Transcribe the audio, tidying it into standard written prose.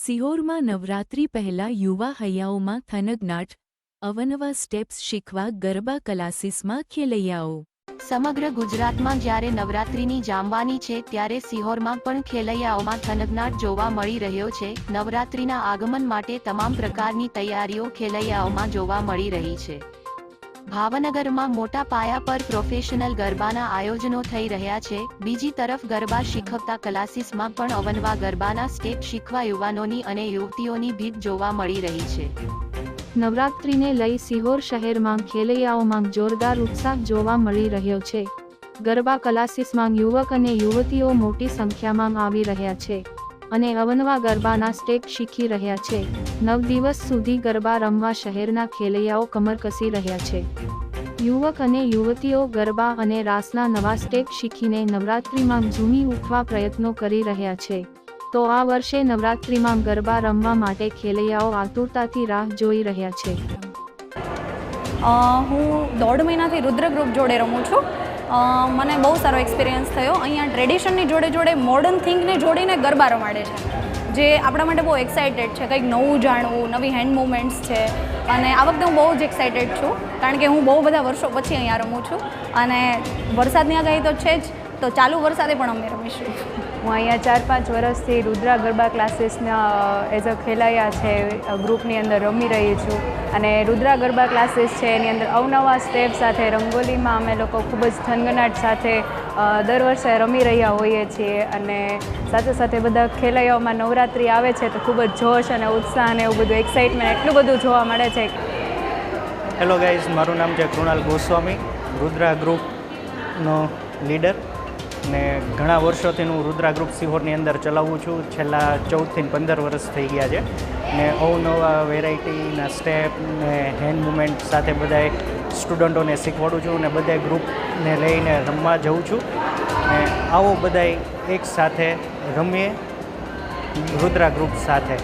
સિહોરમાં નવરાત્રિ પહેલા યુવા હૈયાઓમાં થનગનાટ, અવનવા સ્ટેપ્સ શીખવા ગરબા ક્લાસીસમાં ખેલૈયાઓ। સમગ્ર ગુજરાતમાં જ્યારે નવરાત્રિની જામવાની છે ત્યારે સિહોરમાં પણ ખેલૈયાઓમાં થનગનાટ જોવા મળી રહ્યો છે। નવરાત્રિના આગમન માટે તમામ પ્રકારની તૈયારીઓ ખેલૈયાઓમાં જોવા મળી રહી છે। ભાવનગરમાં મોટા પાયા પર પ્રોફેશનલ ગરબાના આયોજનો થઈ રહ્યા છે। બીજી તરફ ગરબા શીખવતા ક્લાસીસમાં પણ અવનવા ગરબાના સ્ટેપ શીખવા યુવાનોની અને યુવતીઓની ભીડ જોવા મળી રહી છે। નવરાત્રિને લઈ સિહોર શહેરમાં ખેલૈયાઓમાં જોરદાર ઉત્સાહ જોવા મળી રહ્યો છે। ગરબા ક્લાસીસમાં યુવક અને યુવતીઓ મોટી સંખ્યામાં આવી રહ્યા છે અને અવનવા ગરબાના સ્ટેપ શીખી રહ્યા છે। 9 દિવસ સુધી ગરબા રમવા શહેરના ખેલૈયાઓ કમર કસી રહ્યા છે। યુવક અને યુવતીઓ ગરબા અને રાસના નવા સ્ટેપ શીખીને નવરાત્રિમાં ઝૂમી ઉઠવા પ્રયત્નો કરી રહ્યા છે। તો આ વર્ષે નવરાત્રિમાં ગરબા રમવા માટે ખેલૈયાઓ આતુરતાથી રાહ જોઈ રહ્યા છે। હું 1.5 મહિનાથી રુદ્ર ગ્રુપ જોડે રમું છું। મને બહુ સારો એક્સપિરિયન્સ થયો। અહીંયા ટ્રેડિશનની જોડે જોડે મોડર્ન થિંકને જોડીને ગરબા રમાડે છે, જે આપણા માટે બહુ એક્સાઇટેડ છે, કંઈક નવું જાણવું, નવી હેન્ડ મૂવમેન્ટ્સ છે। અને આ વખતે હું બહુ જ એક્સાઇટેડ છું, કારણ કે હું બહુ બધા વર્ષો પછી અહીંયા રમું છું અને વરસાદની આગાહી તો છે જ, તો ચાલુ વરસાદે પણ અમે રમીશું। હું અહીંયા 4-5 વર્ષથી રુદ્રા ગરબા ક્લાસીસના એઝ અ ખેલૈયા છે ગ્રુપની અંદર રમી રહી છું અને રુદ્રા ગરબા ક્લાસીસ છે એની અંદર અવનવા સ્ટેપ સાથે રંગોલીમાં અમે લોકો ખૂબ જ થનગનાટ સાથે દર વર્ષે રમી રહ્યા હોઈએ છીએ અને સાથે સાથે બધા ખેલૈયાઓમાં નવરાત્રિ આવે છે તો ખૂબ જ જોશ અને ઉત્સાહ અને એવું બધું એક્સાઇટમેન્ટ એટલું બધું જોવા મળે છે। હેલો ગાઈઝ, મારું નામ છે કૃણાલ ગોસ્વામી, રુદ્રા ગ્રુપનો લીડર ને ઘણા વર્ષોથી હું રુદ્રા ગ્રુપ સિહોરની અંદર ચલાવું છું। છેલ્લા 14 થી 15 વર્ષ થઈ ગયા છે ને અવનવા વેરાયટીના સ્ટેપ ને હેન્ડ મૂવમેન્ટ સાથે બધાય સ્ટુડન્ટોને શીખવાડું છું ને બધા ગ્રુપને લઈને રમવા જાઉં છું ને આવો બધાય એક સાથે રમીએ રુદ્રા ગ્રુપ સાથે।